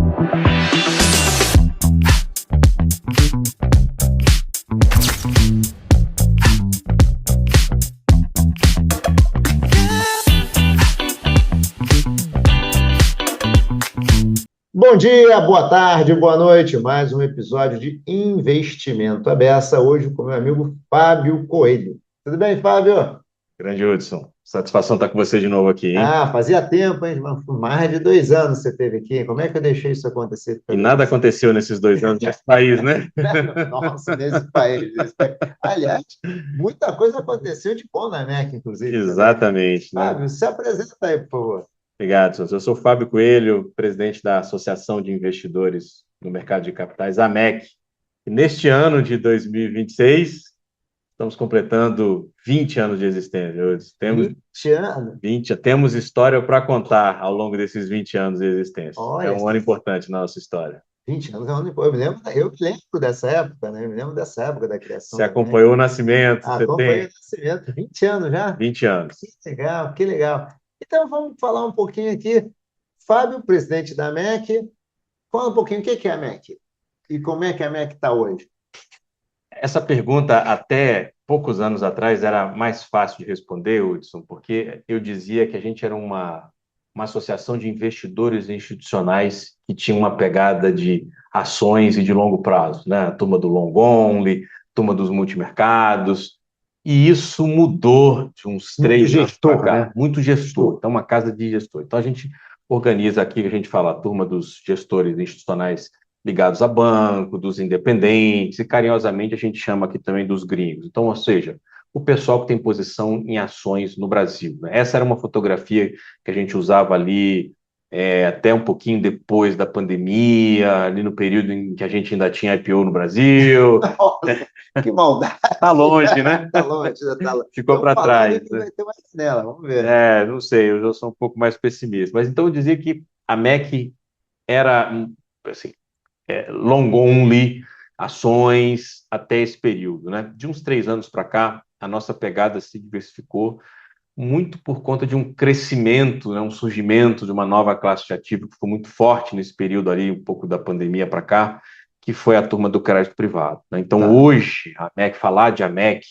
Bom dia, boa tarde, boa noite. Mais um episódio de Investimento à Beça, hoje com meu amigo Fábio Coelho. Tudo bem, Fábio? Grande Hudson, satisfação estar com você de novo aqui, hein? Fazia tempo, hein? Mais de 2 anos você esteve aqui. Como é que eu deixei isso acontecer? E nada aconteceu nesses 2 anos nesse país, né? Nossa, nesse país. Aliás, muita coisa aconteceu de bom na MEC, inclusive, também. Exatamente, né? Fábio, se apresenta aí, por favor. Obrigado, Hudson. Eu sou Fábio Coelho, presidente da Associação de Investidores no Mercado de Capitais, AMEC. E neste ano de 2026, estamos completando 20 anos de existência. Temos 20 anos? 20, temos história para contar ao longo desses 20 anos de existência. Olha, É um ano importante na nossa história. 20 anos é um ano. Eu me lembro dessa época, né? Eu me lembro dessa época da criação Você da MEC. acompanhou o nascimento, você Acompanhei o tem nascimento. 20 anos já? 20 anos. Que legal, que legal. Então, vamos falar um pouquinho aqui. Fábio, presidente da MEC, fala um pouquinho o que é a MEC e como é que a MEC está hoje. Essa pergunta, até poucos anos atrás, era mais fácil de responder, Hudson, porque eu dizia que a gente era uma associação de investidores institucionais que tinha uma pegada de ações e de longo prazo, né? A turma do long only, turma dos multimercados, e isso mudou de uns 3 anos para cá. Né? Muito gestor, então uma casa de gestor. Então a gente organiza aqui, a gente fala a turma dos gestores institucionais ligados a banco, dos independentes, e carinhosamente a gente chama aqui também dos gringos. Então, ou seja, o pessoal que tem posição em ações no Brasil, né? Essa era uma fotografia que a gente usava ali até um pouquinho depois da pandemia, ali no período em que a gente ainda tinha IPO no Brasil. Nossa, que maldade. Está longe, né? Está longe, tá longe. Ficou para trás. Que vai ter mais nela, vamos ver. Não sei, eu já sou um pouco mais pessimista. Mas então eu dizia que a MEC era, assim, long only, ações, até esse período, né? De uns 3 anos para cá, a nossa pegada se diversificou muito por conta de um crescimento, né, um surgimento de uma nova classe de ativo que ficou muito forte nesse período ali, um pouco da pandemia para cá, que foi a turma do crédito privado, né? Então, hoje, a MEC, falar de AMEC,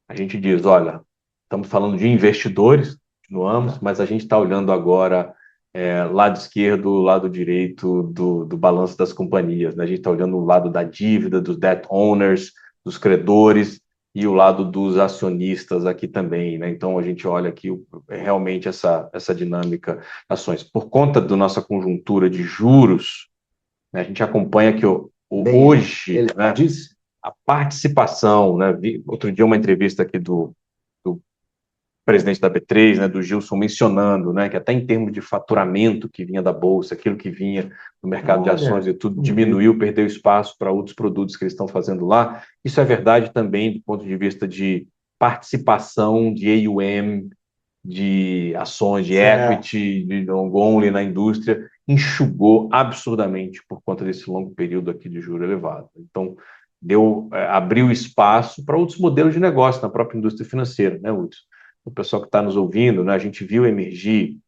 a gente diz, olha, estamos falando de investidores, continuamos, mas a gente está olhando agora lado esquerdo, lado direito do balanço das companhias, né? A gente está olhando o lado da dívida, dos debt owners, dos credores, e o lado dos acionistas aqui também, né? Então, a gente olha aqui realmente essa dinâmica de ações. Por conta da nossa conjuntura de juros, né, a gente acompanha que hoje, né, a participação, né? Outro dia uma entrevista aqui do presidente da B3, né, do Gilson, mencionando, né, que até em termos de faturamento que vinha da Bolsa, aquilo que vinha no mercado de ações e tudo, diminuiu, perdeu espaço para outros produtos que eles estão fazendo lá. Isso é verdade também do ponto de vista de participação de AUM, de ações, de equity, de long only na indústria, enxugou absurdamente por conta desse longo período aqui de juro elevado. Então, abriu espaço para outros modelos de negócio na própria indústria financeira, né, Hudson? O pessoal que está nos ouvindo, né, a gente viu emergir,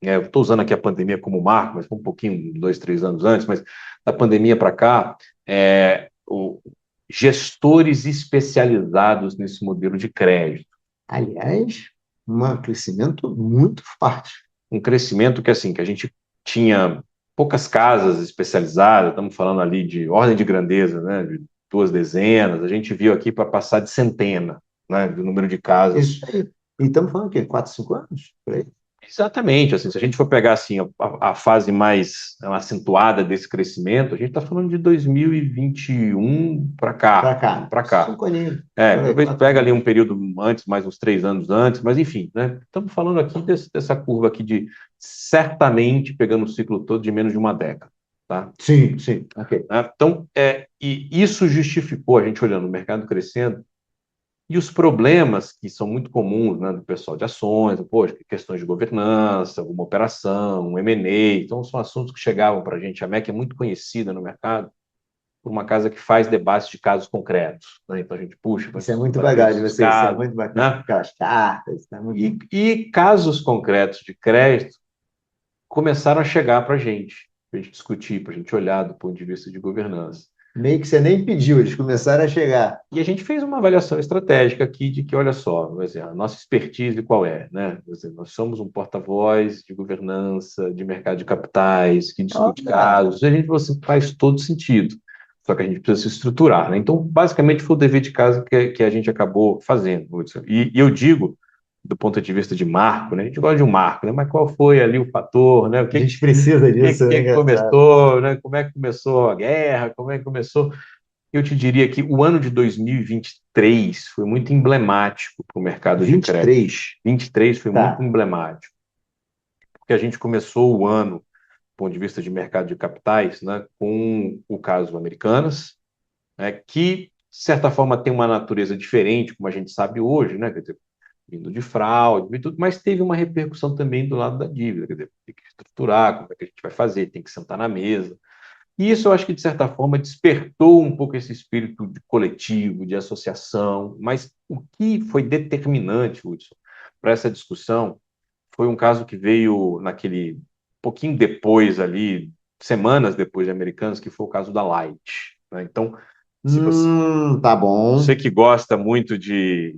eu estou usando aqui a pandemia como marco, mas foi um pouquinho, 2, 3 anos antes, mas da pandemia para cá, gestores especializados nesse modelo de crédito. Aliás, um crescimento muito forte. Um crescimento que, assim, que a gente tinha poucas casas especializadas, estamos falando ali de ordem de grandeza, né, de 2 dezenas, a gente viu aqui para passar de centena, né, do número de casas. Isso aí. E estamos falando o quê? 4, 5 anos? Por aí? Exatamente. Assim, se a gente for pegar assim, a fase mais acentuada desse crescimento, a gente está falando de 2021 para cá. Para cá. 5 aninhos. Talvez pega ali um período antes, mais uns 3 anos antes, mas enfim, né? Estamos falando aqui dessa curva aqui de certamente pegando o ciclo todo de menos de uma década. Tá? Sim, sim. Okay. Então, e isso justificou, a gente olhando o mercado crescendo, e os problemas que são muito comuns, né, do pessoal de ações, questões de governança, uma operação, um M&A, então são assuntos que chegavam para a gente. A MEC é muito conhecida no mercado por uma casa que faz debates de casos concretos, né? Então a gente puxa... Isso é muito legal de vocês, isso é muito bacana. Né? Aquelas cartas... E casos concretos de crédito começaram a chegar para a gente. para a gente discutir, para a gente olhar do ponto de vista de governança. Meio que você nem pediu, eles começaram a chegar. E a gente fez uma avaliação estratégica aqui de que, olha só, a nossa expertise qual é, né? Quer dizer, nós somos um porta-voz de governança, de mercado de capitais, que discute casos, a gente você faz todo sentido. Só que a gente precisa se estruturar, né? Então, basicamente, foi o dever de casa que a gente acabou fazendo, Hudson. E eu digo, do ponto de vista de marco, né? A gente gosta de um marco, né? Mas qual foi ali o fator, né? O A gente precisa disso, é que engraçado. começou, né? Como é que começou a guerra? Como é que começou? Eu te diria que o ano de 2023 foi muito emblemático para o mercado de crédito. 23 foi muito Tá. emblemático, porque a gente começou o ano, do ponto de vista de mercado de capitais, né, com o caso Americanas, né, que, de certa forma, tem uma natureza diferente, como a gente sabe hoje, né, quer dizer, vindo de fraude e tudo, mas teve uma repercussão também do lado da dívida, quer dizer, tem que estruturar, como é que a gente vai fazer, tem que sentar na mesa. E isso eu acho que, de certa forma, despertou um pouco esse espírito de coletivo, de associação, mas o que foi determinante, Hudson, para essa discussão foi um caso que veio naquele pouquinho depois ali, semanas depois de Americanos, que foi o caso da Light, né? Então, se você, Tá bom. você que gosta muito de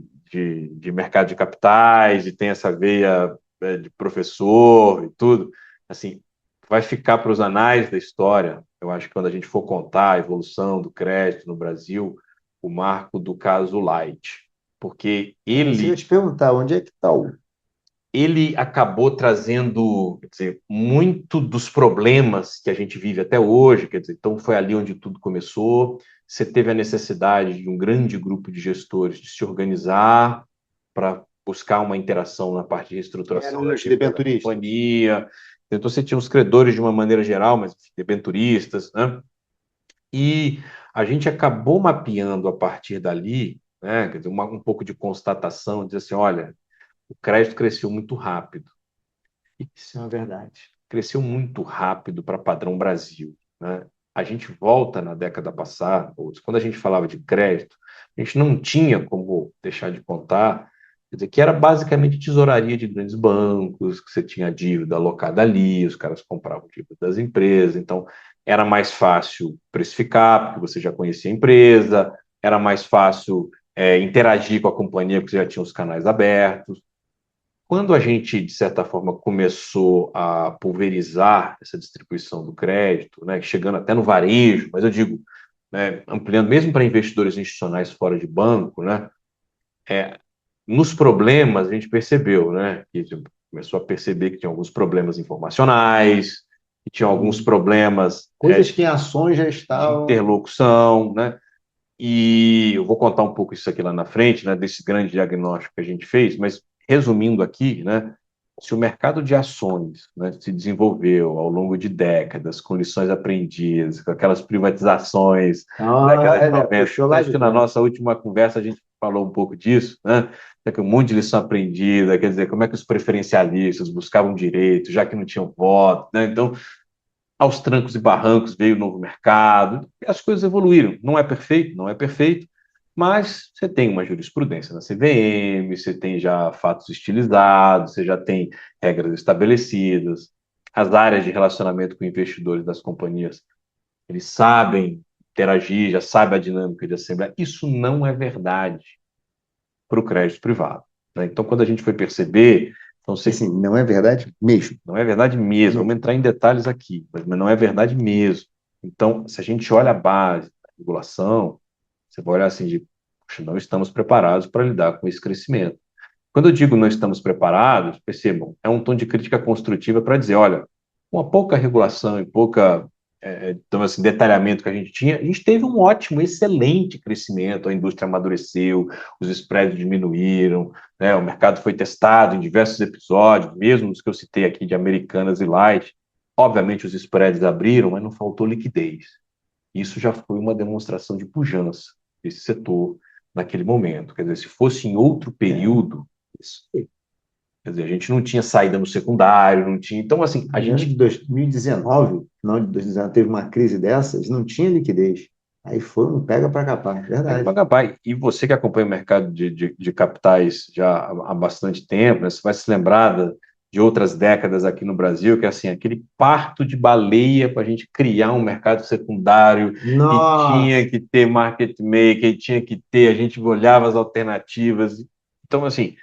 mercado de capitais e tem essa veia de professor e tudo, assim, vai ficar para os anais da história. Eu acho que quando a gente for contar a evolução do crédito no Brasil, o marco do caso Light, porque Isso eu ia te perguntar, onde é que está o... ele acabou trazendo, quer dizer, muito dos problemas que a gente vive até hoje, quer dizer, então foi ali onde tudo começou. Você teve a necessidade de um grande grupo de gestores de se organizar para buscar uma interação na parte de reestruturação Eram da os dívida da debenturistas. companhia. Então você tinha os credores de uma maneira geral, mas enfim, debenturistas, né? E a gente acabou mapeando a partir dali, né, quer dizer, um pouco de constatação, dizer assim, olha, o crédito cresceu muito rápido. Isso é uma verdade. Cresceu muito rápido para padrão Brasil, né? A gente volta na década passada, quando a gente falava de crédito, a gente não tinha como deixar de contar, quer dizer, que era basicamente tesouraria de grandes bancos, que você tinha dívida alocada ali, os caras compravam dívida das empresas, então era mais fácil precificar, porque você já conhecia a empresa, era mais fácil interagir com a companhia, porque você já tinha os canais abertos. Quando a gente, de certa forma, começou a pulverizar essa distribuição do crédito, né, chegando até no varejo, mas eu digo, né, ampliando mesmo para investidores institucionais fora de banco, né, nos problemas a gente percebeu, né, que começou a perceber que tinha alguns problemas informacionais, que tinha alguns problemas Coisas que em ações já de estavam... interlocução, né, e eu vou contar um pouco isso aqui lá na frente, né, desse grande diagnóstico que a gente fez, mas resumindo aqui, né, se o mercado de ações, né, se desenvolveu ao longo de décadas, com lições aprendidas, com aquelas privatizações da década de 90, puxou lá acho de que na dentro. nossa última conversa a gente falou um pouco disso, né? Um monte de lição aprendida, quer dizer, como é que os preferencialistas buscavam direito, já que não tinham voto, né? Então, aos trancos e barrancos veio o novo mercado, e as coisas evoluíram. Não é perfeito, não é perfeito, mas você tem uma jurisprudência na CVM, você tem já fatos estilizados, você já tem regras estabelecidas, as áreas de relacionamento com investidores das companhias, eles sabem interagir, já sabem a dinâmica de assembleia. Isso não é verdade para o crédito privado, né? Então, quando a gente foi perceber, então, Assim, não é verdade mesmo. não é verdade mesmo. Vamos entrar em detalhes aqui, mas não é verdade mesmo. Então, se a gente olha a base da regulação, você vai olhar assim de, puxa, não estamos preparados para lidar com esse crescimento. Quando eu digo não estamos preparados, percebam, é um tom de crítica construtiva para dizer, olha, com a pouca regulação e pouca, então, assim, detalhamento que a gente teve um ótimo, excelente crescimento, a indústria amadureceu, os spreads diminuíram, né, o mercado foi testado em diversos episódios, mesmo os que eu citei aqui de Americanas e Light, obviamente os spreads abriram, mas não faltou liquidez. Isso já foi uma demonstração de pujança desse setor naquele momento. Quer dizer, se fosse em outro período, quer dizer, a gente não tinha saída no secundário, não tinha. Então, assim, a No ano de gente 2019, final de 2019, teve uma crise dessas, não tinha liquidez. Aí foi um pega para capar, pega verdade. para capar. E você que acompanha o mercado de capitais já há bastante tempo, né, você vai se lembrar de outras décadas aqui no Brasil, que é assim, aquele parto de baleia para a gente criar um mercado secundário, e Nossa! tinha que ter market maker, e tinha que ter, a gente olhava as alternativas. Então, assim,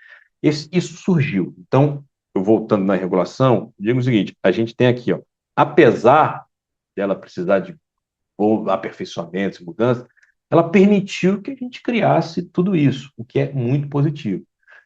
isso surgiu. Então, eu voltando na regulação, digo o seguinte, a gente tem aqui, ó, apesar dela precisar de aperfeiçoamentos, mudanças, ela permitiu que a gente criasse tudo isso, o que é muito positivo.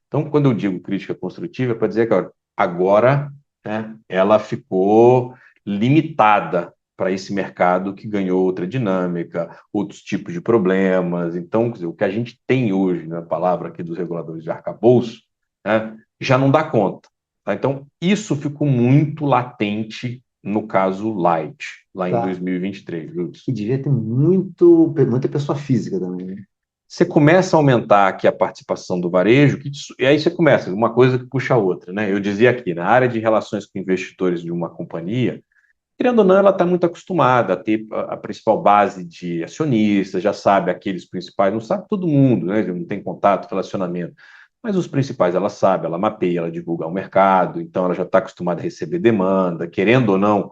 Então, quando eu digo crítica construtiva, é para dizer que agora, né, ela ficou limitada para esse mercado que ganhou outra dinâmica, outros tipos de problemas. Então, quer dizer, o que a gente tem hoje, na palavra aqui dos reguladores de arcabouço, né, já não dá conta. Tá? Então, isso ficou muito latente no caso Light, lá em Tá. 2023. E devia ter muita pessoa física também, né? Você começa a aumentar aqui a participação do varejo, e aí você começa, uma coisa que puxa a outra, né? Eu dizia aqui, na área de relações com investidores de uma companhia, querendo ou não, ela está muito acostumada a ter a principal base de acionistas, já sabe aqueles principais, não sabe todo mundo, né? Não tem contato, relacionamento, mas os principais ela sabe, ela mapeia, ela divulga o mercado, então ela já está acostumada a receber demanda, querendo ou não,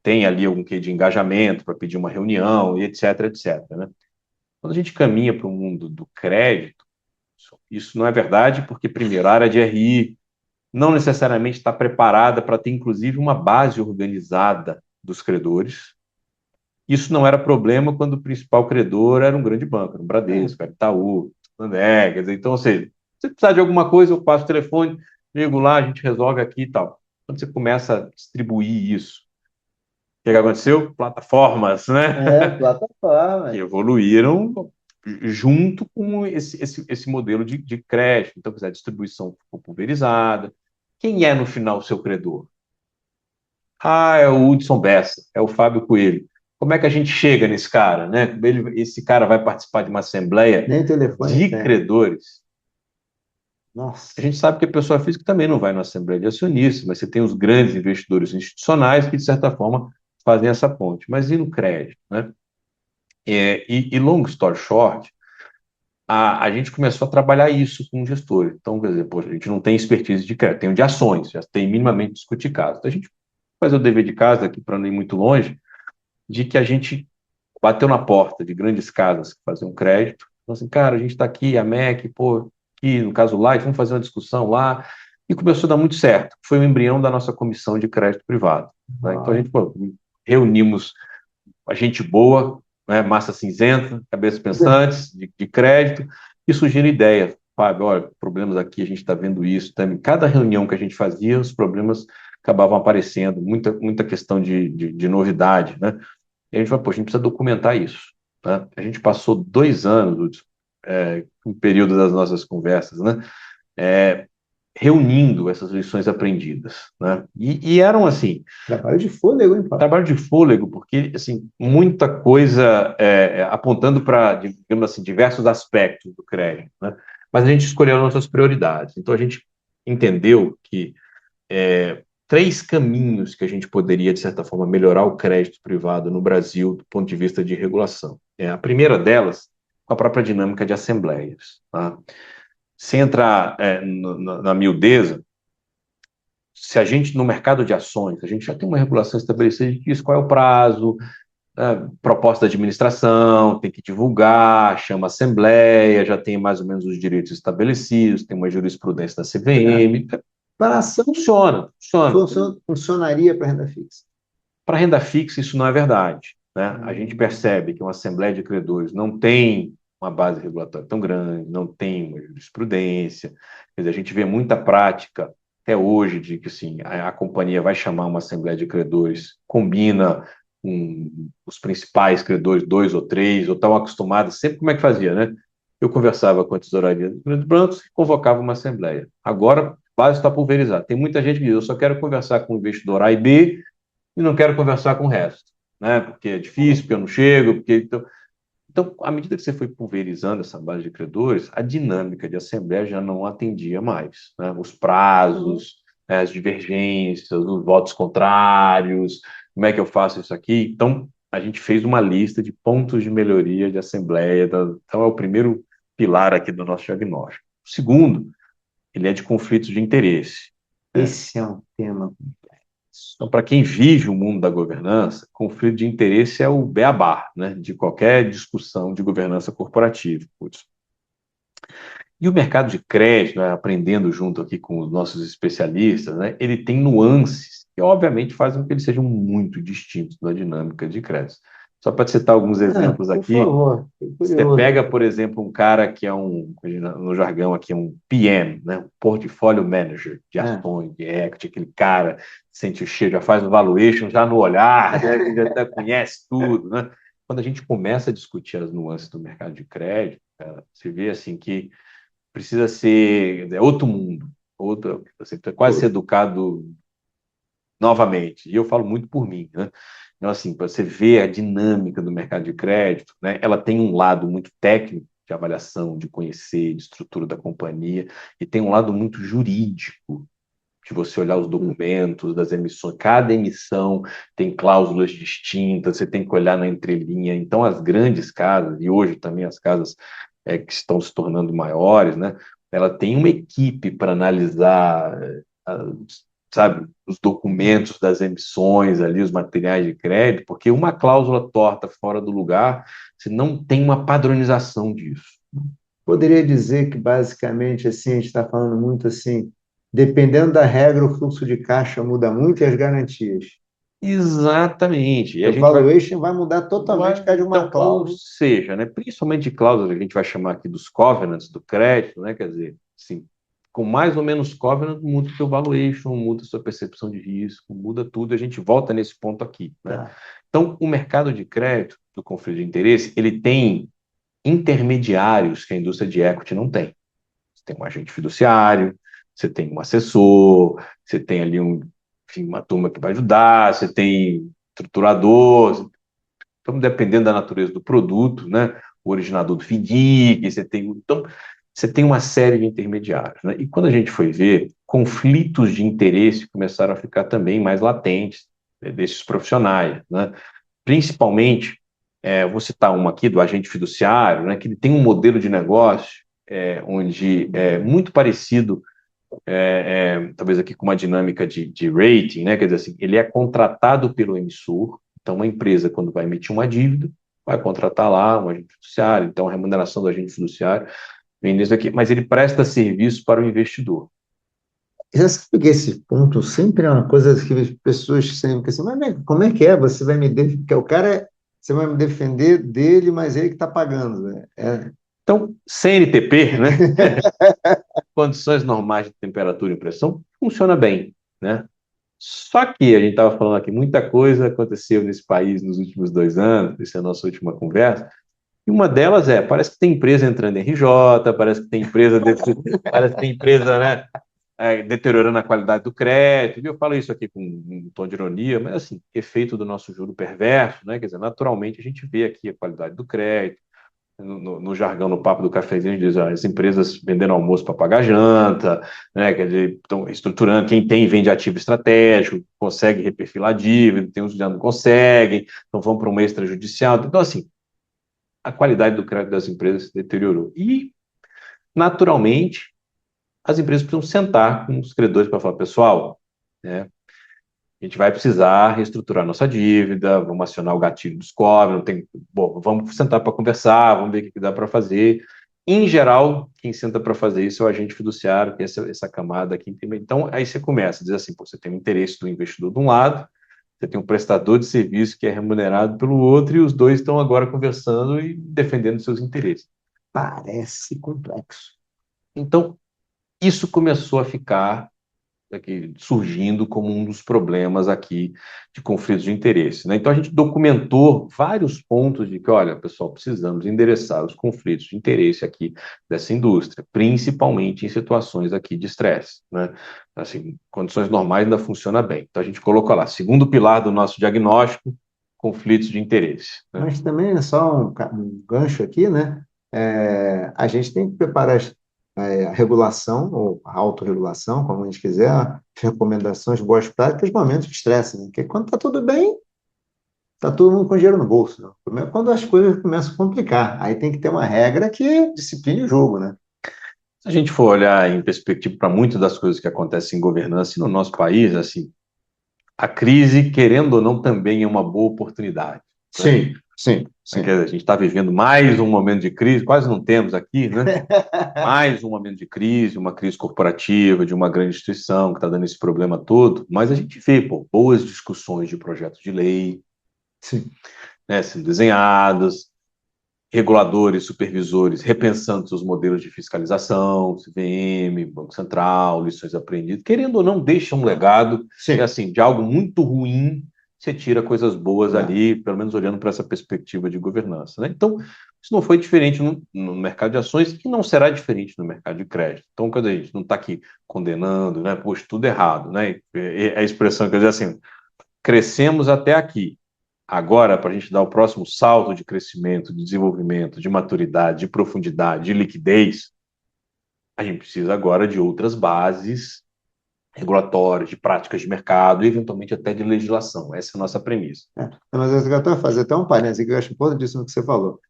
tem ali algum quê de engajamento para pedir uma reunião, e etc, etc, né? Quando a gente caminha para o mundo do crédito, isso não é verdade, porque, primeiro, a área de RI não necessariamente está preparada para ter, inclusive, uma base organizada dos credores. Isso não era problema quando o principal credor era um grande banco, era um É, Bradesco, era Itaú, Santander, quer dizer, então, ou seja, se precisar de alguma coisa, eu passo o telefone, ligo lá, a gente resolve aqui e tal. Quando você começa a distribuir isso, o que aconteceu? Plataformas, né? Que plataforma. evoluíram junto com esse modelo de crédito. Então, quer dizer, a distribuição ficou pulverizada. Quem é, no final, o seu credor? Ah, é o Hudson Bessa, é o Fábio Coelho. Como é que a gente chega nesse cara, né? Esse cara vai participar de uma assembleia Nem o telefone de tem. credores. A Nossa. gente sabe que a pessoa física também não vai na assembleia de acionistas, mas você tem os grandes investidores institucionais que, de certa forma, fazem essa ponte. Mas e no crédito, né? Long story short, a gente começou a trabalhar isso com gestores. Então, quer dizer, poxa, a gente não tem expertise de crédito, tem o de ações, já tem minimamente discutir casos. Então, a gente fazer o dever de casa aqui para não ir muito longe, de que a gente bateu na porta de grandes casas que faziam crédito, falou assim, cara, a gente está aqui, a MEC, pô, aqui no caso Light, vamos fazer uma discussão lá, e começou a dar muito certo. Foi o embrião da nossa comissão de crédito privado. Né? Então, a gente, pô, reunimos a gente boa, né, massa cinzenta, cabeças pensantes, de crédito, e surgiram ideias. Fábio, olha, problemas aqui, a gente está vendo isso. Também. Cada reunião que a gente fazia, os problemas acabavam aparecendo, muita questão de novidade, né? E a gente falou, pô, a gente precisa documentar isso. Né? A gente passou 2 anos, Hudson, um período das nossas conversas, né? É, reunindo essas lições aprendidas, né? E eram assim, Trabalho de fôlego, hein, Paulo? trabalho de fôlego, porque assim, muita coisa apontando para, digamos assim, diversos aspectos do crédito, né? Mas a gente escolheu nossas prioridades. Então a gente entendeu que 3 caminhos que a gente poderia, de certa forma, melhorar o crédito privado no Brasil do ponto de vista de regulação. A primeira delas, com a própria dinâmica de assembleias. Tá? Sem entrar na miudeza, se a gente, no mercado de ações, a gente já tem uma regulação estabelecida de isso, qual é o prazo, proposta da administração, tem que divulgar, chama assembleia, já tem mais ou menos os direitos estabelecidos, tem uma jurisprudência da É. CVM. Para ação, Funciona. funcionaria para renda fixa. Para renda fixa, isso não é verdade. Né? A gente Hum. percebe que uma assembleia de credores não tem uma base regulatória tão grande, não tem uma jurisprudência. Quer dizer, a gente vê muita prática até hoje de que assim, a companhia vai chamar uma assembleia de credores, combina com os principais credores, 2 ou 3, ou estão acostumados, sempre como é que fazia, né? Eu conversava com a tesouraria dos grandes bancos e convocava uma assembleia. Agora, a base está pulverizada. Tem muita gente que diz, eu só quero conversar com o investidor A e B, e não quero conversar com o resto, né? Porque é difícil, porque eu não chego, porque então, à medida que você foi pulverizando essa base de credores, a dinâmica de assembleia já não atendia mais, né? Os prazos, as divergências, os votos contrários, como é que eu faço isso aqui? Então, a gente fez uma lista de pontos de melhoria de assembleia, então é o primeiro pilar aqui do nosso diagnóstico. O segundo, ele é de conflitos de interesse. É. Esse é um tema complexo. Então, para quem vive o mundo da governança, conflito de interesse é o beabá, né, de qualquer discussão de governança corporativa. Putz. E o mercado de crédito, né, aprendendo junto aqui com os nossos especialistas, né, ele tem nuances que, obviamente, fazem com que eles sejam muito distintos da dinâmica de crédito. Só para citar alguns exemplos Por aqui, favor, fiquei você curioso. pega, por exemplo, um cara que é no jargão aqui, um PM, né, um Portfolio Manager de É. ações, de equity, aquele cara sente o cheiro, já faz o valuation já no olhar, né, que já até conhece tudo, né? Quando a gente começa a discutir as nuances do mercado de crédito, cara, você vê assim que precisa ser outro mundo, outro, você precisa quase ser educado novamente. E eu falo muito por mim, né? Então, assim, para você ver a dinâmica do mercado de crédito, né? Ela tem um lado muito técnico de avaliação, de conhecer, de estrutura da companhia, e tem um lado muito jurídico, de você olhar os documentos das emissões. Cada emissão tem cláusulas distintas, você tem que olhar na entrelinha. Então, as grandes casas, e hoje também as casas que estão se tornando maiores, né? Ela tem uma equipe para analisar, sabe, os documentos das emissões ali, os materiais de crédito, porque uma cláusula torta fora do lugar, você não tem uma padronização disso. Poderia dizer que, basicamente, assim, a gente está falando muito assim, dependendo da regra, o fluxo de caixa muda muito e as garantias. Exatamente. E a O gente vai. valuation vai mudar totalmente por causa de uma Então, ou cláusula. seja, né, principalmente de cláusulas, a gente vai chamar aqui dos covenants do crédito, né, quer dizer, assim, com mais ou menos covenant, muda o seu valuation, muda a sua percepção de risco, muda tudo, a gente volta nesse ponto aqui, né? Tá. Então, o mercado de crédito do conflito de interesse, ele tem intermediários que a indústria de equity não tem. Você tem um agente fiduciário, você tem um assessor, você tem ali enfim, uma turma que vai ajudar, você tem estruturador, então, dependendo da natureza do produto, né? O originador do FDIC, então, você tem uma série de intermediários, né? E quando a gente foi ver, conflitos de interesse começaram a ficar também mais latentes, né, desses profissionais, né? Principalmente, vou citar uma aqui do agente fiduciário, né? Que ele tem um modelo de negócio onde é muito parecido, talvez aqui com uma dinâmica de rating, né? Quer dizer assim, ele é contratado pelo emissor. Então, uma empresa, quando vai emitir uma dívida, vai contratar lá um agente fiduciário. Então, a remuneração do agente fiduciário vem nisso aqui, mas ele presta serviço para o investidor. Já sabe que esse ponto sempre é uma coisa que as pessoas sempre ficam assim, mas como é que é? Você vai me defender, porque o cara, você vai me defender dele, mas ele que está pagando, né? Então, CNTP, né? Condições normais de temperatura e pressão, funciona bem, né? Só que a gente estava falando aqui, muita coisa aconteceu nesse país nos últimos 2 anos, essa é a nossa última conversa, e uma delas parece que tem empresa entrando em RJ, parece que tem empresa, parece que tem empresa, né, deteriorando a qualidade do crédito, e eu falo isso aqui com um tom de ironia, mas assim, efeito do nosso juro perverso, né, quer dizer, naturalmente a gente vê aqui a qualidade do crédito, no jargão, no papo do cafezinho, diz, as empresas vendendo almoço para pagar janta, né? Quer dizer, estão estruturando, quem tem vende ativo estratégico, consegue reperfilar a dívida, tem uns que já não conseguem, então vão para uma extrajudicial. Então, assim, a qualidade do crédito das empresas se deteriorou. E, naturalmente, as empresas precisam sentar com os credores para falar, pessoal, né? A gente vai precisar reestruturar nossa dívida, vamos acionar o gatilho dos cobres, bom, vamos sentar para conversar, vamos ver o que dá para fazer. Em geral, quem senta para fazer isso é o agente fiduciário, que é essa camada aqui. Então, aí você começa a dizer assim, pô, você tem o interesse do investidor de um lado, você tem um prestador de serviço que é remunerado pelo outro, e os dois estão agora conversando e defendendo seus interesses. Parece complexo. Então, isso começou a ficar aqui surgindo como um dos problemas aqui de conflitos de interesse, né? Então a gente documentou vários pontos de que, olha, pessoal, precisamos endereçar os conflitos de interesse aqui dessa indústria, principalmente em situações aqui de estresse, né? Assim, condições normais ainda funciona bem. Então a gente colocou lá, segundo pilar do nosso diagnóstico, conflitos de interesse, né? Mas também é só um gancho aqui, né? A gente tem que preparar a regulação, ou a autorregulação, como a gente quiser, as recomendações, boas práticas, momentos de estresse, né? Porque quando está tudo bem, está todo mundo com dinheiro no bolso, né? O problema é quando as coisas começam a complicar. Aí tem que ter uma regra que discipline o jogo, né? Se a gente for olhar em perspectiva para muitas das coisas que acontecem em governança e no nosso país, assim, a crise, querendo ou não, também é uma boa oportunidade, né? Sim, sim, Quer sim. dizer, a gente está vivendo mais um momento de crise, quase não temos aqui, né? Mais um momento de crise, uma crise corporativa, de uma grande instituição que está dando esse problema todo, mas a gente vê, pô, boas discussões de projetos de lei, Sim. né, sendo desenhadas, reguladores, supervisores repensando seus modelos de fiscalização, CVM, Banco Central, lições aprendidas, querendo ou não, deixa um legado, e Sim. assim, de algo muito ruim, você tira coisas boas É. ali, pelo menos olhando para essa perspectiva de governança, né? Então, isso não foi diferente no mercado de ações e não será diferente no mercado de crédito. Então, quando a gente não está aqui condenando, né, poxa, tudo errado, né? É a expressão que eu digo assim, crescemos até aqui. Agora, para a gente dar o próximo salto de crescimento, de desenvolvimento, de maturidade, de profundidade, de liquidez, a gente precisa agora de outras bases regulatórias, de práticas de mercado e, eventualmente, até de legislação. Essa é a nossa premissa. Mas eu quero fazer até um parênteses, que eu acho importantíssimo o que você falou.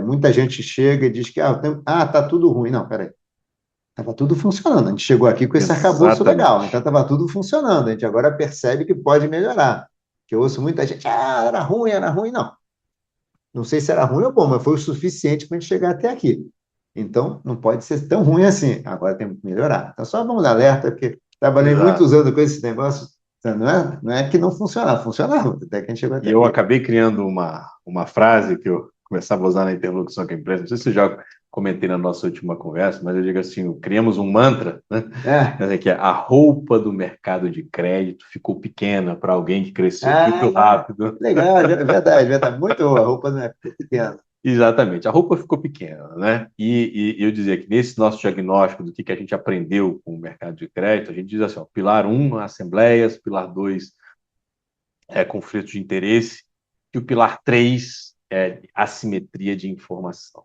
Muita gente chega e diz que tá tudo ruim. Não, peraí. Estava tudo funcionando. A gente chegou aqui com esse arcabouço legal. Exatamente. Então estava tudo funcionando. A gente agora percebe que pode melhorar. Que eu ouço muita gente, era ruim, era ruim. Não. Não sei se era ruim ou bom, mas foi o suficiente para a gente chegar até aqui. Então, não pode ser tão ruim assim. Agora temos que melhorar. Então, só vamos de alerta, porque trabalhei Exato. muitos anos com esse negócio. Então, não é que não funcionava, funcionava, até que a gente chegou E até eu aqui. acabei criando uma frase que eu começava a usar na interlocução com a empresa. Não sei se eu já comentei na nossa última conversa, mas eu digo assim: criamos um mantra, né? É. Quer dizer, que a roupa do mercado de crédito ficou pequena para alguém que cresceu muito Ah, rápido. legal, é verdade, verdade. Muito boa, a roupa não é pequena. Exatamente, a roupa ficou pequena, né? E eu dizia que nesse nosso diagnóstico do que a gente aprendeu com o mercado de crédito, a gente diz assim: ó, pilar um, assembleias, pilar 2 é conflito de interesse, e o pilar 3 é assimetria de informação.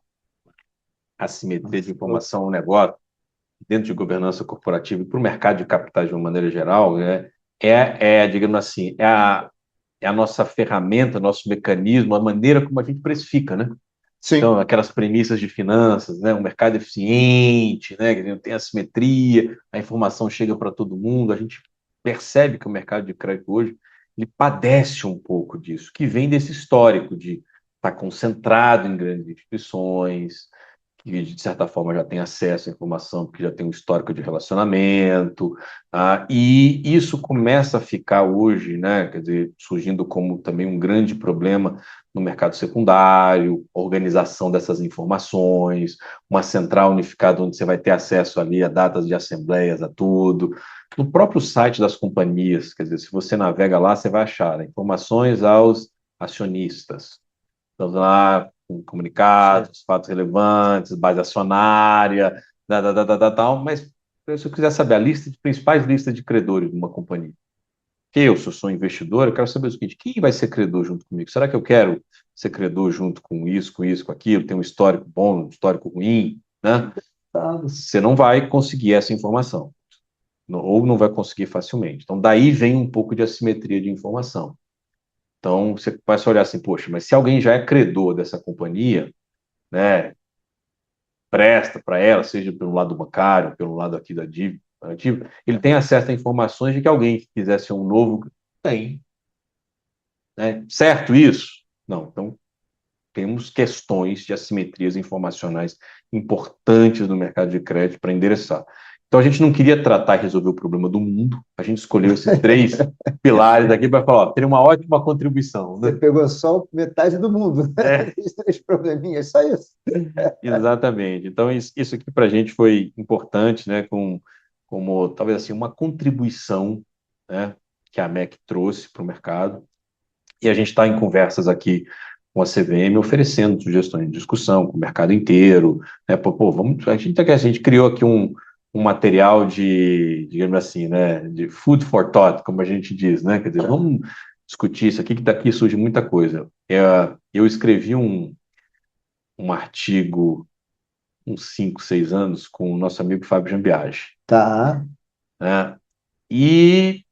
Assimetria de informação é um negócio, dentro de governança corporativa e para o mercado de capitais de uma maneira geral, digamos assim, é a nossa ferramenta, nosso mecanismo, a maneira como a gente precifica, né? Então, Sim, aquelas premissas de finanças, né? Um mercado eficiente, né? Que não tem assimetria, a informação chega para todo mundo. A gente percebe que o mercado de crédito hoje ele padece um pouco disso, que vem desse histórico de estar concentrado em grandes instituições, que de certa forma já tem acesso à informação, porque já tem um histórico de relacionamento, e isso começa a ficar hoje, né? Quer dizer, surgindo como também um grande problema no mercado secundário, organização dessas informações, uma central unificada onde você vai ter acesso ali a datas de assembleias, a tudo. No próprio site das companhias, quer dizer, se você navega lá, você vai achar, né, informações aos acionistas. Então, lá, com certo. comunicados, fatos relevantes, base acionária, tal, mas se eu quiser saber a lista de principais listas de credores de uma companhia, eu, se eu sou investidor, eu quero saber o seguinte: quem vai ser credor junto comigo? Será que eu quero ser credor junto com isso, com isso, com aquilo? Tem um histórico bom, um histórico ruim, né? Você não vai conseguir essa informação, ou não vai conseguir facilmente. Então, daí vem um pouco de assimetria de informação. Então, você vai se olhar assim, poxa, mas se alguém já é credor dessa companhia, né, presta para ela, seja pelo lado bancário, pelo lado aqui da dívida, ele tem acesso a informações de que alguém que quiser ser um novo tem, né? Certo isso? Não. Então, temos questões de assimetrias informacionais importantes no mercado de crédito para endereçar. Então, a gente não queria tratar e resolver o problema do mundo, a gente escolheu esses três pilares aqui para falar, ó, ter uma ótima contribuição, Você né? pegou só metade do mundo, né? É, Esses três probleminhas, só isso. exatamente. Então, isso aqui para a gente foi importante, né? Como talvez assim, uma contribuição, né, que a MEC trouxe para o mercado. E a gente está em conversas aqui com a CVM oferecendo sugestões de discussão com o mercado inteiro. Né? Vamos, a gente criou aqui um material de, digamos assim, né, de food for thought, como a gente diz, né? Quer dizer, vamos discutir isso aqui, que daqui surge muita coisa. Eu escrevi um artigo uns 5, 6 anos com o nosso amigo Fábio Jambiage, Tá. né? E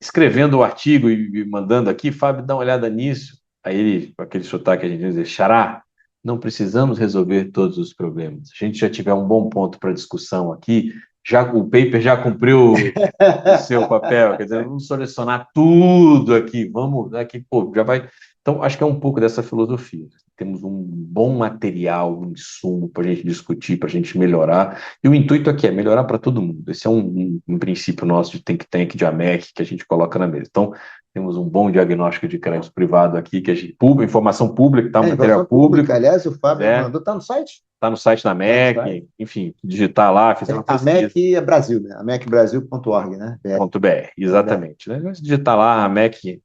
escrevendo o artigo e mandando aqui, Fábio, dá uma olhada nisso. Aí ele, com aquele sotaque, a gente diz, xará, não precisamos resolver todos os problemas. Se a gente já tiver um bom ponto para discussão aqui, já o paper já cumpriu o seu papel, quer dizer, vamos selecionar tudo aqui, vamos aqui, pô, já vai. Então, acho que é um pouco dessa filosofia. Temos um bom material, um insumo para a gente discutir, para a gente melhorar. E o intuito aqui é melhorar para todo mundo. Esse é um princípio nosso de think tank, de AMEC, que a gente coloca na mesa. Então, temos um bom diagnóstico de crédito privado aqui, que a gente, informação pública, tá? Um material Informação pública. público, Aliás, o Fábio né? mandou, está no site? Está no site da Está no site. MEC, enfim, digitar lá, fizer uma A pesquisa. MEC é Brasil, né? A mecbrasil.org, né? .br, exatamente. Né? Mas digitar lá a MEC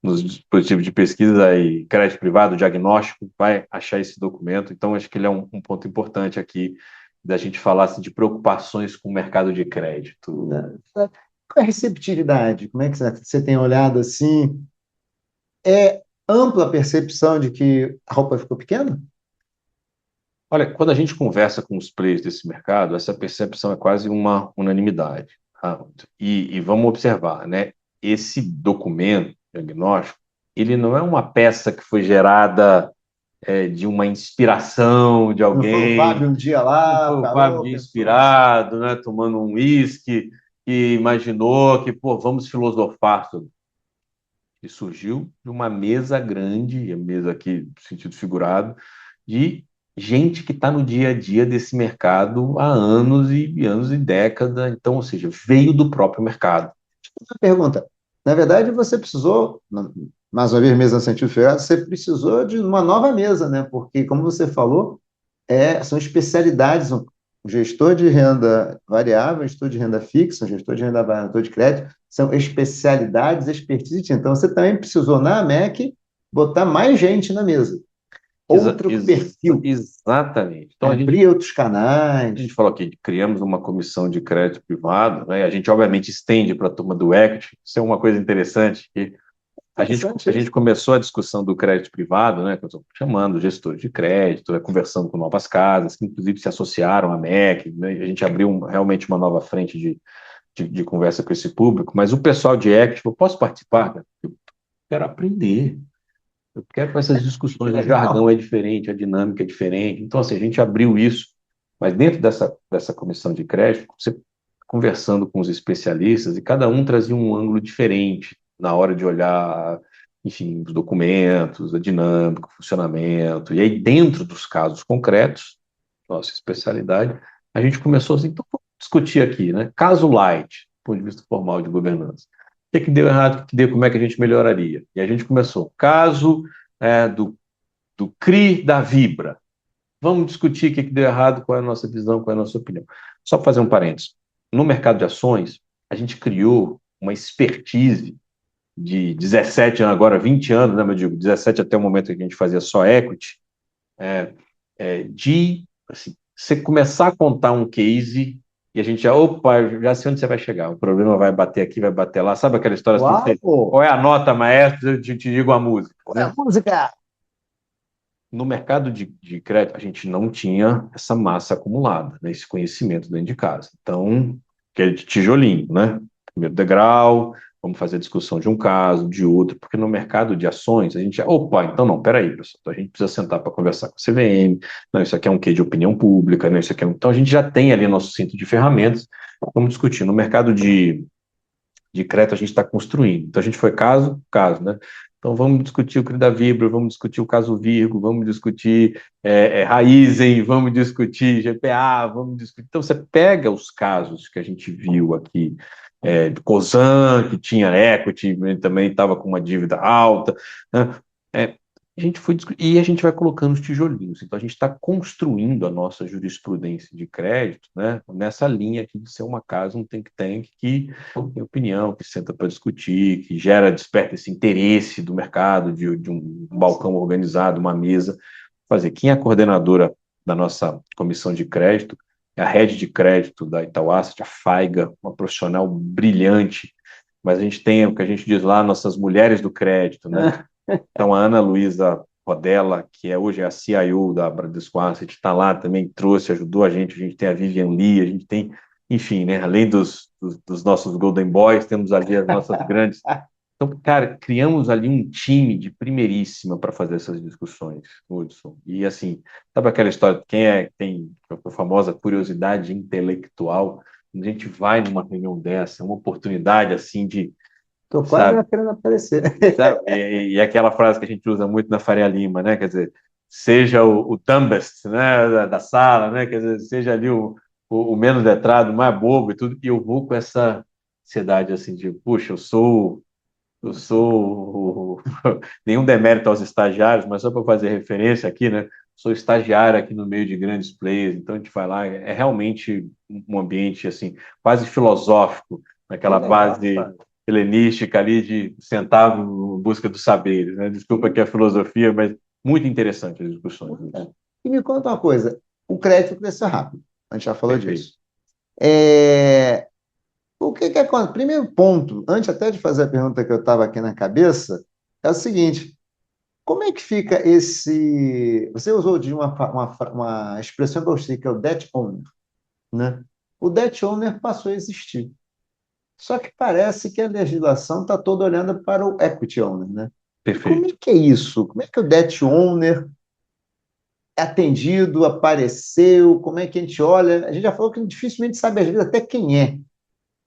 nos dispositivos de pesquisa e crédito privado, diagnóstico, vai achar esse documento. Então, acho que ele é um ponto importante aqui da gente falar assim, de preocupações com o mercado de crédito. Qual é a receptividade? Como é que você tem olhado assim? É ampla a percepção de que a roupa ficou pequena? Olha, quando a gente conversa com os players desse mercado, essa percepção é quase uma unanimidade. Tá? E vamos observar, né? Esse documento diagnóstico, ele não é uma peça que foi gerada de uma inspiração de Não foi o alguém, Fábio um dia não lá, foi o Fábio parou, de pensou. inspirado, né? Tomando um uísque e imaginou que, pô, vamos filosofar sobre. E surgiu de uma mesa grande, a mesa aqui no sentido figurado, de gente que está no dia a dia desse mercado há anos e décadas. Então, ou seja, veio do próprio mercado. Uma pergunta. Na verdade, você precisou, mais uma vez, mesa científica, você precisou de uma nova mesa, né? Porque, como você falou, são especialidades. Um gestor de renda variável, um gestor de renda fixa, um gestor de renda variável, um gestor de crédito, são especialidades, expertise. Então, você também precisou, na MEC, botar mais gente na mesa. Outro perfil, Exatamente. Então, abrir outros a gente canais. falou aqui, criamos uma comissão de crédito privado, né? A gente, obviamente, estende para a turma do equity. Isso é uma coisa interessante, que a gente começou a discussão do crédito privado, né? Chamando gestores de crédito, né, conversando com novas casas, que inclusive se associaram à MEC, né? A gente abriu realmente uma nova frente de conversa com esse público, mas o pessoal de equity, eu posso participar? Né? Eu quero aprender. Eu quero essas discussões, o jargão é diferente, a dinâmica é diferente. Então, assim, a gente abriu isso, mas dentro dessa comissão de crédito, você conversando com os especialistas, e cada um trazia um ângulo diferente na hora de olhar, enfim, os documentos, a dinâmica, o funcionamento. E aí, dentro dos casos concretos, nossa especialidade, a gente começou assim, então, vamos discutir aqui, né? Caso light, do ponto de vista formal de governança. O que deu errado, o que deu, como é que a gente melhoraria? E a gente começou. Caso do CRI da Vibra. Vamos discutir o que deu errado, qual é a nossa visão, qual é a nossa opinião. Só para fazer um parênteses. No mercado de ações, a gente criou uma expertise de 17 anos, agora 20 anos, né, eu digo, 17 até o momento em que a gente fazia só equity, de assim, você começar a contar um case e a gente já, opa, já sei onde você vai chegar. O problema vai bater aqui, vai bater lá. Sabe aquela história assim? Uau! Qual é a nota, maestro? Eu te digo a música. Qual é Né? a música? No mercado de crédito, a gente não tinha essa massa acumulada, né? Esse conhecimento dentro de casa. Então, que é de tijolinho, né? Primeiro degrau, vamos fazer a discussão de um caso, de outro, porque no mercado de ações, a gente já, opa, então não, peraí, pessoal, então a gente precisa sentar para conversar com a CVM, não, isso aqui é um quê de opinião pública, não, isso aqui é um... Então a gente já tem ali nosso cinto de ferramentas, vamos discutir. No mercado de crédito a gente está construindo. Então a gente foi caso, caso, né? Então vamos discutir o CRI da Vibra, vamos discutir o caso Virgo, vamos discutir Raizen, vamos discutir GPA, vamos discutir. Então você pega os casos que a gente viu aqui, de Cosan, que tinha equity, também estava com uma dívida alta, né? A gente foi e a gente vai colocando os tijolinhos. Então a gente está construindo a nossa jurisprudência de crédito, né, nessa linha aqui de ser uma casa, um think tank que tem opinião, que senta para discutir, que gera, desperta esse interesse do mercado, de um balcão organizado, uma mesa. Fazer. Quem é a coordenadora da nossa comissão de crédito é a head de crédito da Itaú Asset, a Faiga, uma profissional brilhante, mas a gente tem o que a gente diz lá, nossas mulheres do crédito, né? Então, a Ana Luísa Rodella, que hoje é a CIO da Bradesco Asset, está lá também, trouxe, ajudou a gente tem a Vivian Lee, a gente tem, enfim, né, além dos nossos Golden Boys, temos ali as nossas grandes Então, cara, criamos ali um time de primeiríssima para fazer essas discussões, Hudson. E assim, sabe aquela história, quem tem a famosa curiosidade intelectual, a gente vai numa reunião dessa, é uma oportunidade assim de, Tô quase sabe, já querendo aparecer. sabe? E aquela frase que a gente usa muito na Faria Lima, né? Quer dizer, seja o dumbest, né, da sala, né? Quer dizer, seja ali o menos letrado, o mais bobo e tudo, e eu vou com essa ansiedade assim de, puxa, eu sou nenhum demérito aos estagiários, mas só para fazer referência aqui, né? Sou estagiário aqui no meio de grandes players, então a gente vai lá, é realmente um ambiente assim quase filosófico, Que naquela legal, base cara. helenística ali de sentar em busca dos saberes, né? Desculpa aqui a filosofia, mas muito interessante as discussões. É. E me conta uma coisa, o crédito cresceu rápido, a gente já falou Perfeito. disso. O que que acontece? Primeiro ponto, antes até de fazer a pergunta que eu estava aqui na cabeça, é o seguinte: como é que fica esse. Você usou de uma expressão que eu sei, que é o debt owner, né? O debt owner passou a existir. Só que parece que a legislação está toda olhando para o equity owner, né? E como é Perfeito. que é isso? Como é que o debt owner é atendido, apareceu? Como é que a gente olha? A gente já falou que dificilmente sabe, às vezes, até quem é.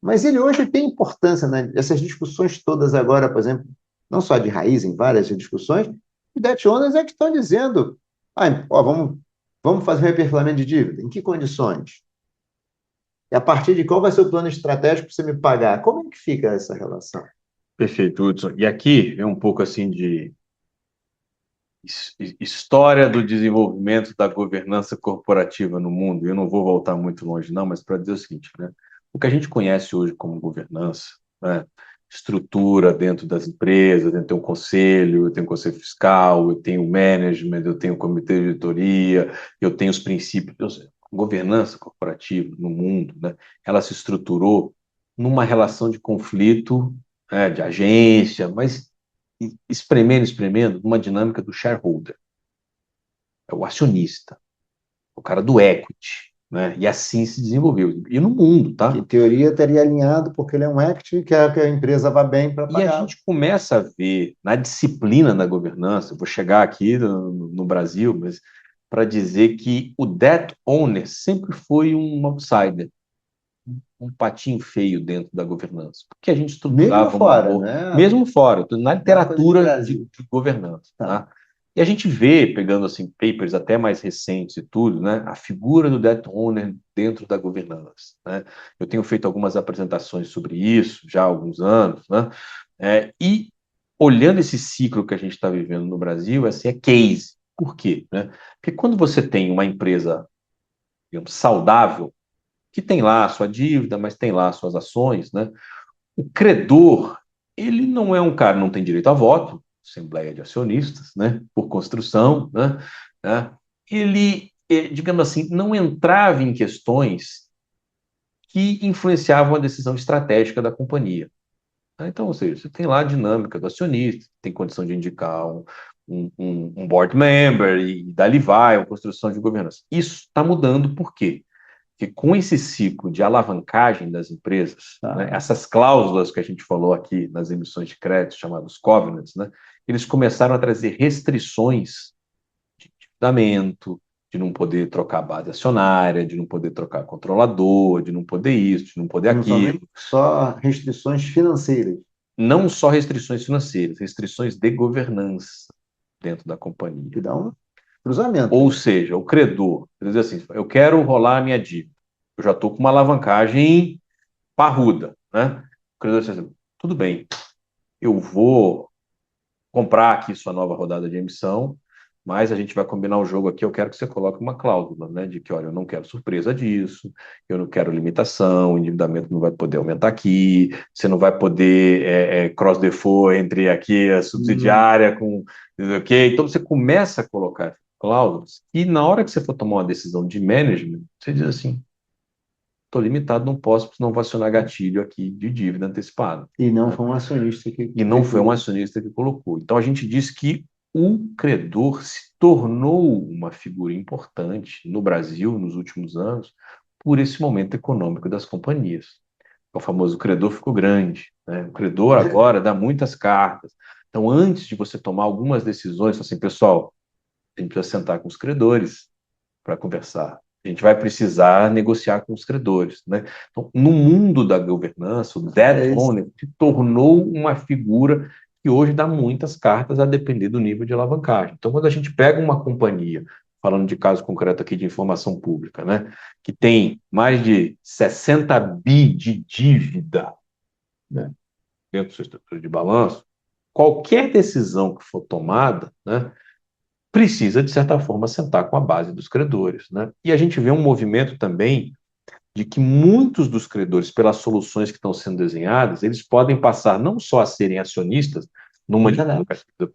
Mas ele hoje tem importância, né? Essas discussões todas agora, por exemplo, não só de raiz, em várias discussões, os debt owners é que estão dizendo, ó, vamos fazer um reperfilamento de dívida. Em que condições? E a partir de qual vai ser o plano estratégico para você me pagar? Como é que fica essa relação? Perfeito, Hudson. E aqui é um pouco assim de história do desenvolvimento da governança corporativa no mundo. Eu não vou voltar muito longe, não, mas para dizer o seguinte, né? O que a gente conhece hoje como governança, né? Estrutura dentro das empresas, eu tenho um conselho, eu tenho um conselho fiscal, eu tenho o management, eu tenho o comitê de diretoria, eu tenho os princípios. Governança corporativa no mundo, né? Ela se estruturou numa relação de conflito, né, de agência, mas espremendo, espremendo, numa dinâmica do shareholder, é o acionista, o cara do equity, né? E assim se desenvolveu. E no mundo, Que tá? em teoria estaria alinhado, porque ele é um equity e quer que a empresa vá bem para E a pagá-lo. gente começa a ver na disciplina da governança, eu vou chegar aqui no Brasil, mas para dizer que o debt owner sempre foi um outsider, um patinho feio dentro da governança, porque a gente Mesmo estruturava uma fora, boa, né? mesmo fora, na Não é uma coisa de literatura Brasil. de governança, Tá. tá? E a gente vê, pegando assim papers até mais recentes e tudo, né, a figura do debt owner dentro da governança, né? Eu tenho feito algumas apresentações sobre isso já há alguns anos, né? E olhando esse ciclo que a gente está vivendo no Brasil, assim, é case. Por quê, né? Porque quando você tem uma empresa, digamos, saudável, que tem lá a sua dívida, mas tem lá as suas ações, né? O credor, ele não é um cara, não tem direito a voto, assembleia de acionistas, né? Por construção, né? Ele, digamos assim, não entrava em questões que influenciavam a decisão estratégica da companhia. Né? Então, ou seja, você tem lá a dinâmica do acionista, tem condição de indicar um board member e dali vai, a construção de governança. Isso está mudando por quê? Que com esse ciclo de alavancagem das empresas, né, Tá. essas cláusulas que a gente falou aqui nas emissões de crédito, chamados covenants, né, eles começaram a trazer restrições de endividamento, de não poder trocar base acionária, de não poder trocar controlador, de não poder isso, de não poder Não somente aquilo. só restrições financeiras, Não só restrições financeiras, restrições de governança dentro da que companhia. dá um cruzamento Ou aí. seja, o credor, quer dizer assim, eu quero rolar a minha dívida. Eu já estou com uma alavancagem parruda, né? O credor diz assim, tudo bem, eu vou comprar aqui sua nova rodada de emissão, mas a gente vai combinar o jogo aqui, eu quero que você coloque uma cláusula, né, de que, olha, eu não quero surpresa disso, eu não quero limitação, o endividamento não vai poder aumentar aqui, você não vai poder cross default entre aqui a Hum, subsidiária com, ok? Então você começa a colocar cláusulas e na hora que você for tomar uma decisão de management, você diz assim, estou limitado, não posso, porque senão vou acionar gatilho aqui de dívida antecipada. e não Né? foi um acionista que E não foi um definiu. acionista que colocou. Então a gente diz que o credor se tornou uma figura importante no Brasil nos últimos anos por esse momento econômico das companhias. O famoso credor ficou grande. né? O credor agora dá muitas cartas. Então, antes de você tomar algumas decisões, assim, pessoal, a gente precisa sentar com os credores para conversar. A gente vai precisar negociar com os credores, né? Então, no mundo da governança, o debt É isso. owner se tornou uma figura que hoje dá muitas cartas a depender do nível de alavancagem. Então, quando a gente pega uma companhia, falando de caso concreto aqui de informação pública, né, que tem mais de 60 bi de dívida, né, dentro da sua estrutura de balanço, qualquer decisão que for tomada, né, precisa, de certa forma, sentar com a base dos credores, né? E a gente vê um movimento também de que muitos dos credores, pelas soluções que estão sendo desenhadas, eles podem passar não só a serem acionistas numa de Verdade.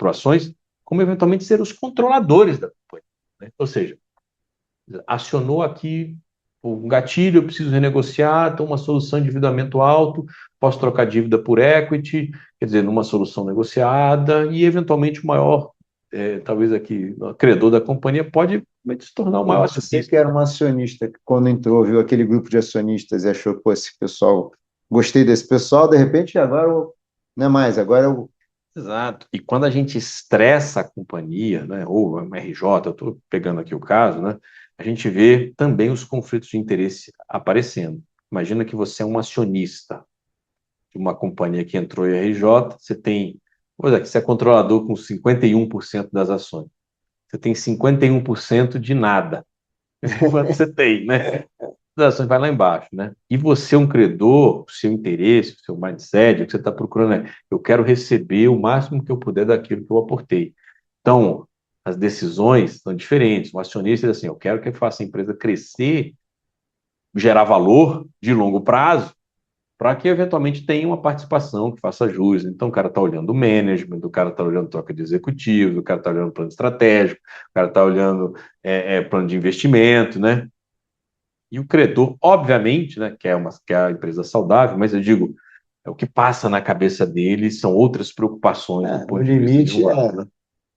ações, como eventualmente ser os controladores da companhia, né? Ou seja, acionou aqui um gatilho, eu preciso renegociar, então uma solução de endividamento alto, posso trocar dívida por equity, quer dizer, numa solução negociada, e eventualmente o maior, talvez aqui, o credor da companhia pode se tornar o E maior você que acionista, era né? um acionista, que quando entrou, viu aquele grupo de acionistas e achou, pô, esse pessoal, gostei desse pessoal, de repente agora não é mais, agora eu. Exato. E quando a gente estressa a companhia, né, ou a RJ, eu estou pegando aqui o caso, né, a gente vê também os conflitos de interesse aparecendo. Imagina que você é um acionista de uma companhia que entrou em RJ, você tem, vou dizer, que você é controlador com 51% das ações. Você tem 51% de nada. Quanto você tem, né? As ações vai lá embaixo, né? E você é um credor, o seu interesse, o seu mindset, o que você está procurando é, eu quero receber o máximo que eu puder daquilo que eu aportei. Então, as decisões são diferentes. Um acionista diz assim, eu quero que eu faça a empresa crescer, gerar valor de longo prazo, para que eventualmente tenha uma participação que faça jus. Então, o cara está olhando o management, o cara está olhando troca de executivos, o cara está olhando plano estratégico, o cara está olhando plano de investimento, né? E o credor, obviamente, né, que é a empresa saudável, mas eu digo, o que passa na cabeça dele são outras preocupações do No ponto de vista de limite, humano, né?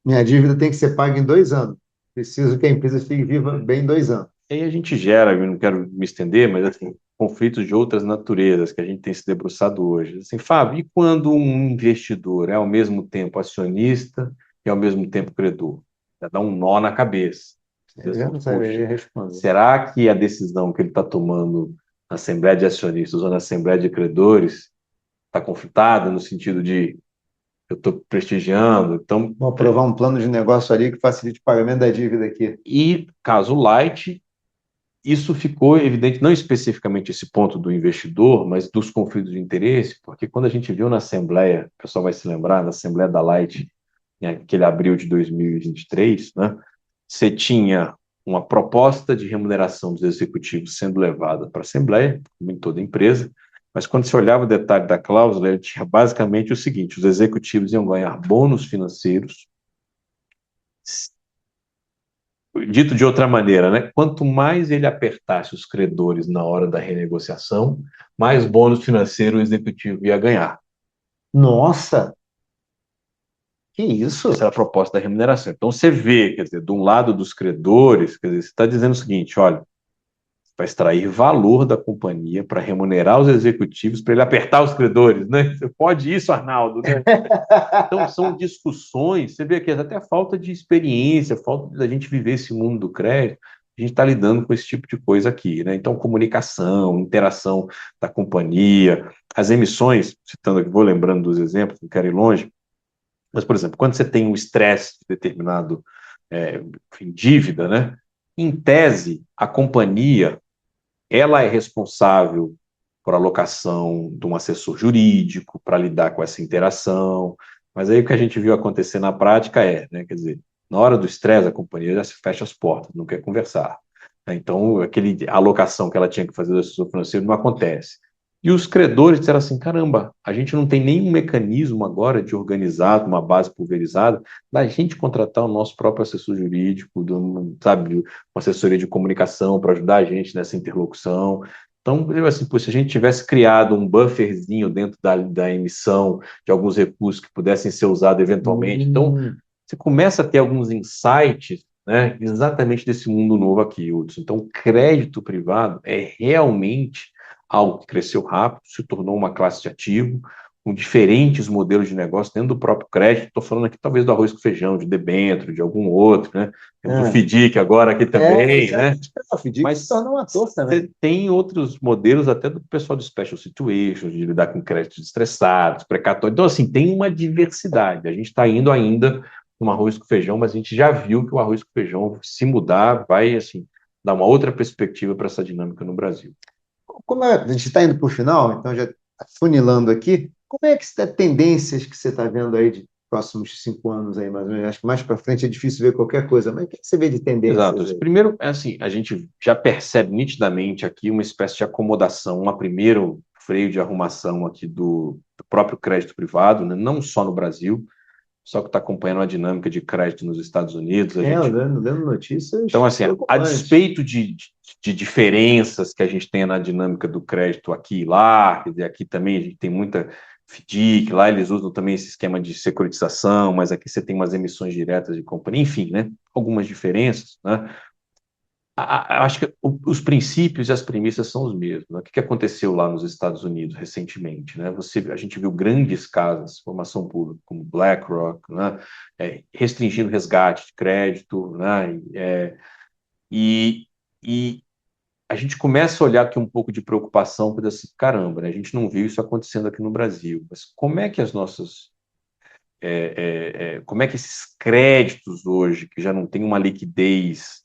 minha dívida tem que ser paga em 2 anos. Preciso que a empresa fique viva bem 2 anos. E aí a gente gera, eu não quero me estender, mas assim, conflitos de outras naturezas que a gente tem se debruçado hoje. Assim, Fábio, e quando um investidor é ao mesmo tempo acionista e ao mesmo tempo credor? Já dá um nó na cabeça. Você Eu diz já assim, não poxa, saberia responder. será que a decisão que ele está tomando na Assembleia de Acionistas ou na Assembleia de Credores está conflitada no sentido de eu estou prestigiando? Então, Vou aprovar um plano de negócio ali que facilite o pagamento da dívida aqui. e caso light, isso ficou evidente, não especificamente esse ponto do investidor, mas dos conflitos de interesse, porque quando a gente viu na Assembleia, o pessoal vai se lembrar, na Assembleia da Light, em aquele abril de 2023, né, você tinha uma proposta de remuneração dos executivos sendo levada para a Assembleia, como em toda empresa, mas quando você olhava o detalhe da cláusula, ele tinha basicamente o seguinte: os executivos iam ganhar bônus financeiros. Dito de outra maneira, né? Quanto mais ele apertasse os credores na hora da renegociação, mais bônus financeiro o executivo ia ganhar. Nossa, que Essa isso? era a proposta da remuneração. Então você vê, quer dizer, de um lado dos credores, quer dizer, você está dizendo o seguinte: olha, vai extrair valor da companhia para remunerar os executivos, para ele apertar os credores, né? Você pode isso, Arnaldo, né? Então, são discussões, você vê aqui até a falta de experiência, a falta da gente viver esse mundo do crédito, a gente está lidando com esse tipo de coisa aqui, né? Então, comunicação, interação da companhia, as emissões, citando aqui, vou lembrando dos exemplos, não quero ir longe, mas, por exemplo, quando você tem um estresse de determinado enfim, dívida, né? Em tese, a companhia, ela é responsável por alocação de um assessor jurídico para lidar com essa interação. Mas aí o que a gente viu acontecer na prática né, quer dizer, na hora do estresse, a companhia já se fecha as portas, não quer conversar. Então, a alocação que ela tinha que fazer do assessor financeiro não acontece. E os credores disseram assim: caramba, a gente não tem nenhum mecanismo agora de organizar uma base pulverizada, da gente contratar o nosso próprio assessor jurídico, sabe, uma assessoria de comunicação para ajudar a gente nessa interlocução. Então, eu assim, pô, se a gente tivesse criado um bufferzinho dentro da emissão de alguns recursos que pudessem ser usados eventualmente, então Hum, você começa a ter alguns insights, né, exatamente desse mundo novo aqui, Hudson. Então, o crédito privado é realmente algo que cresceu rápido, se tornou uma classe de ativo. com diferentes modelos de negócio dentro do próprio crédito. Estou falando aqui talvez do arroz com feijão, de debênture, de algum outro, né? Temos o Ah, FDIC agora aqui também, isso é, né? o FDIC se Mas torna um ator também. você tem outros modelos até do pessoal de special situations, de lidar com créditos estressados, precatórios. Então, assim, tem uma diversidade. A gente está indo ainda no arroz com feijão, mas a gente já viu que o arroz com feijão, se mudar, vai, assim, dar uma outra perspectiva para essa dinâmica no Brasil. Como a gente está indo para o final, então já funilando aqui, como é que está tendências que você está vendo aí de próximos 5 anos aí, mais ou menos? Acho que mais para frente é difícil ver qualquer coisa, mas o que você vê de Exato. tendências aí? Primeiro, é assim, a gente já percebe nitidamente aqui uma espécie de acomodação, um primeiro freio de arrumação aqui do próprio crédito privado, né? Não só no Brasil, só que está acompanhando a dinâmica de crédito nos Estados Unidos. A Eu gente lendo notícias Então, assim, a preocupantes. despeito de diferenças que a gente tem na dinâmica do crédito aqui e lá, quer dizer, aqui também a gente tem muita FDIC, lá eles usam também esse esquema de securitização, mas aqui você tem umas emissões diretas de companhia, enfim, né? Algumas diferenças, né? Acho que os princípios e as premissas são os mesmos, né? O que aconteceu lá nos Estados Unidos recentemente, né? A gente viu grandes casas de formação pública, como BlackRock, né? Restringindo resgate de crédito, né? E, e a gente começa a olhar aqui um pouco de preocupação para assim, caramba, né? A gente não viu isso acontecendo aqui no Brasil, mas como é que as nossas, como é que esses créditos hoje, que já não tem uma liquidez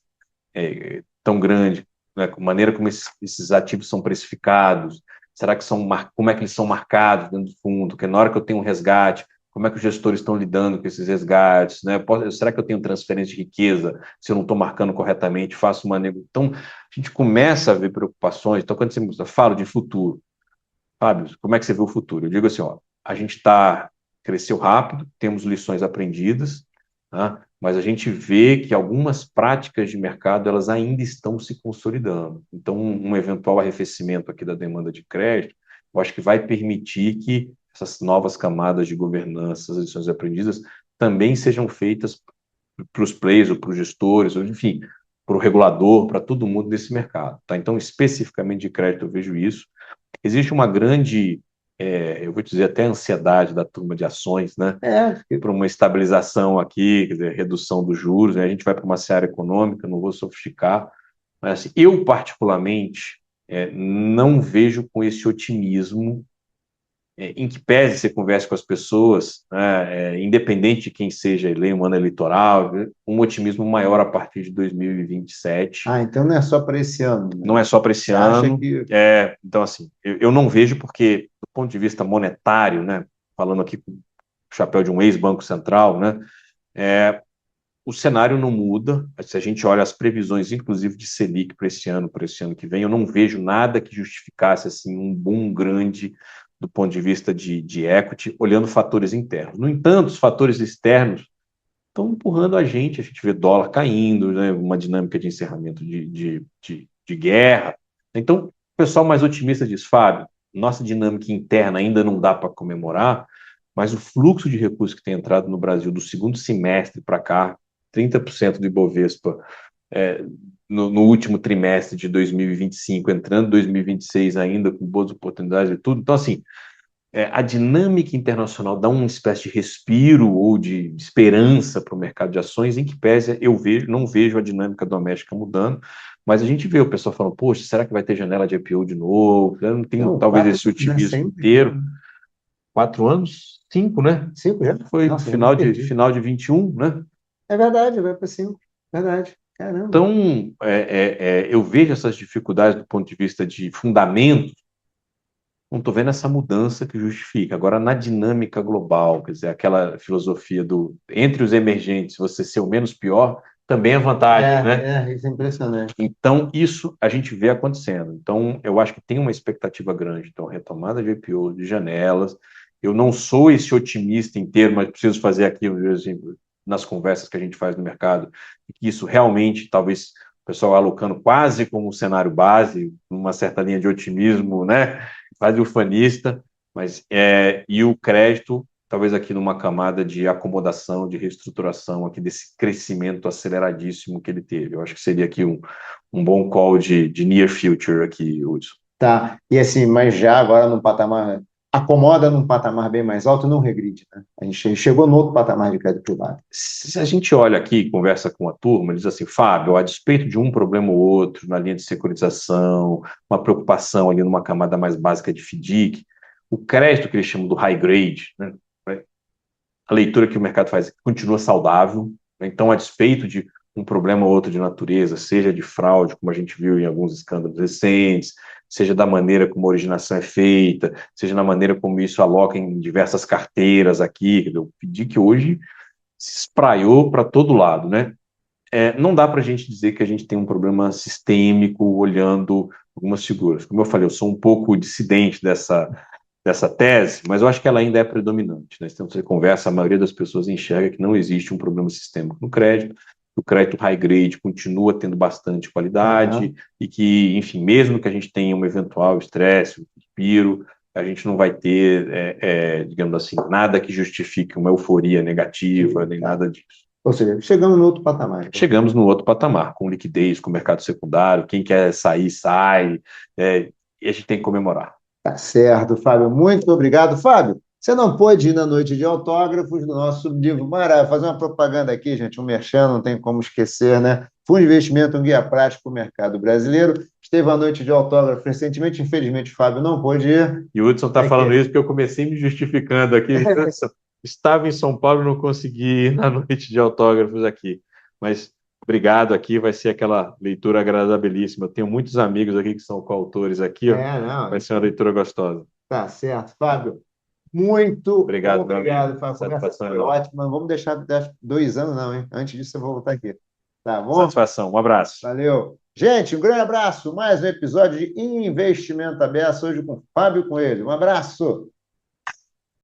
tão grande, né? A maneira como esses ativos são precificados, será que como é que eles são marcados dentro do fundo, que na hora que eu tenho um resgate, como é que os gestores estão lidando com esses resgates, né? Será que eu tenho transferência de riqueza se eu não estou marcando corretamente, faço uma Então, a gente começa a ver preocupações. Então, quando você fala de futuro, Fábio, como é que você vê o futuro? Eu digo assim, ó, a gente cresceu rápido, temos lições aprendidas, tá? Mas a gente vê que algumas práticas de mercado elas ainda estão se consolidando. Então, um eventual arrefecimento aqui da demanda de crédito, eu acho que vai permitir que essas novas camadas de governança, as lições aprendidas, também sejam feitas para os players, ou para os gestores, ou enfim, para o regulador, para todo mundo desse mercado. Tá? Então, especificamente de crédito, eu vejo isso. Existe uma grande, eu vou dizer até ansiedade da turma de ações, né? Para uma estabilização aqui, quer dizer, redução dos juros, né? A gente vai para uma seara econômica, não vou sofisticar, mas assim, eu particularmente não vejo com esse otimismo em que pese você converse com as pessoas, né, independente de quem seja eleito, um ano eleitoral, um otimismo maior a partir de 2027. Ah, então não é só para esse ano, Não né? é só para esse Você acha ano. que Então, assim, eu não vejo porque, do ponto de vista monetário, né, falando aqui com o chapéu de um ex-banco central, né, o cenário não muda. Se a gente olha as previsões, inclusive de Selic para esse ano que vem, eu não vejo nada que justificasse assim um boom grande do ponto de vista de equity, olhando fatores internos. No entanto, os fatores externos estão empurrando a gente vê dólar caindo, né, uma dinâmica de encerramento de guerra. Então, o pessoal mais otimista diz, Fábio, nossa dinâmica interna ainda não dá para comemorar, mas o fluxo de recursos que tem entrado no Brasil do segundo semestre para cá, 30% do Ibovespa é, no último trimestre de 2025, entrando em 2026 ainda com boas oportunidades e tudo. Então, assim, a dinâmica internacional dá uma espécie de respiro ou de esperança para o mercado de ações, em que pese não vejo a dinâmica doméstica mudando, mas a gente vê o pessoal falando, poxa, será que vai ter janela de IPO de novo? Eu não tenho não, talvez 4 esse anos, né? otimismo Sempre. inteiro. 4 anos? 5, né? 5 já? Foi Nossa, já me perdi. final de 21, né? É verdade, vai para 5. Verdade. Caramba. Então, eu vejo essas dificuldades do ponto de vista de fundamento. Não estou vendo essa mudança que justifica. Agora, na dinâmica global, quer dizer, aquela filosofia do entre os emergentes, você ser o menos pior, também é vantagem, né? Isso é impressionante. Então, isso a gente vê acontecendo. Então, eu acho que tem uma expectativa grande. Então, retomada de IPO, de janelas. Eu não sou esse otimista inteiro, mas preciso fazer aquilo, assim, nas conversas que a gente faz no mercado, que isso realmente, talvez, o pessoal alocando quase como um cenário base, uma certa linha de otimismo, né? Quase ufanista, e o crédito, talvez aqui numa camada de acomodação, de reestruturação, aqui desse crescimento aceleradíssimo que ele teve. Eu acho que seria aqui um bom call de near future aqui, Hudson. Tá. E assim, mas já agora no patamar acomoda num patamar bem mais alto e não regride, né? A gente chegou no outro patamar de crédito privado. Se a gente olha aqui, conversa com a turma, diz assim, Fábio, a despeito de um problema ou outro na linha de securitização, uma preocupação ali numa camada mais básica de FDIC, o crédito que eles chamam do high grade, né, a leitura que o mercado faz continua saudável, né, então a despeito de um problema ou outro de natureza, seja de fraude, como a gente viu em alguns escândalos recentes, seja da maneira como a originação é feita, seja na maneira como isso aloca em diversas carteiras aqui, eu pedi que hoje se espraiou para todo lado, né? Não dá para a gente dizer que a gente tem um problema sistêmico olhando algumas figuras. Como eu falei, eu sou um pouco dissidente dessa tese, mas eu acho que ela ainda é predominante, né? Então, você conversa, a maioria das pessoas enxerga que não existe um problema sistêmico no crédito, o crédito high grade continua tendo bastante qualidade e que, enfim, mesmo que a gente tenha um eventual estresse, um suspiro, a gente não vai ter, digamos assim, nada que justifique uma euforia negativa, nem nada disso. Ou seja, chegamos no outro patamar. Então. Chegamos no outro patamar, com liquidez, com mercado secundário, quem quer sair, sai, e a gente tem que comemorar. Tá certo, Fábio. Muito obrigado. Fábio, você não pôde ir na noite de autógrafos do nosso livro Maravilha. Fazer uma propaganda aqui, gente, um merchan, não tem como esquecer, né? Fundo de investimento, um guia prático para o mercado brasileiro. Esteve à noite de autógrafo recentemente, infelizmente, o Fábio não pôde ir. E o Hudson está falando isso porque eu comecei me justificando aqui. Estava em São Paulo e não consegui ir na noite de autógrafos aqui. Mas obrigado aqui, vai ser aquela leitura agradabilíssima. Eu tenho muitos amigos aqui que são coautores aqui, ó. Não. Vai ser uma leitura gostosa. Tá certo, Fábio. Muito obrigado, Fábio. A conversa foi ótima. Vamos deixar 2 anos, não, hein? Antes disso, eu vou voltar aqui. Tá bom? Satisfação. Um abraço. Valeu. Gente, um grande abraço. Mais um episódio de Investimento Aberto, hoje com Fábio Coelho. Um abraço.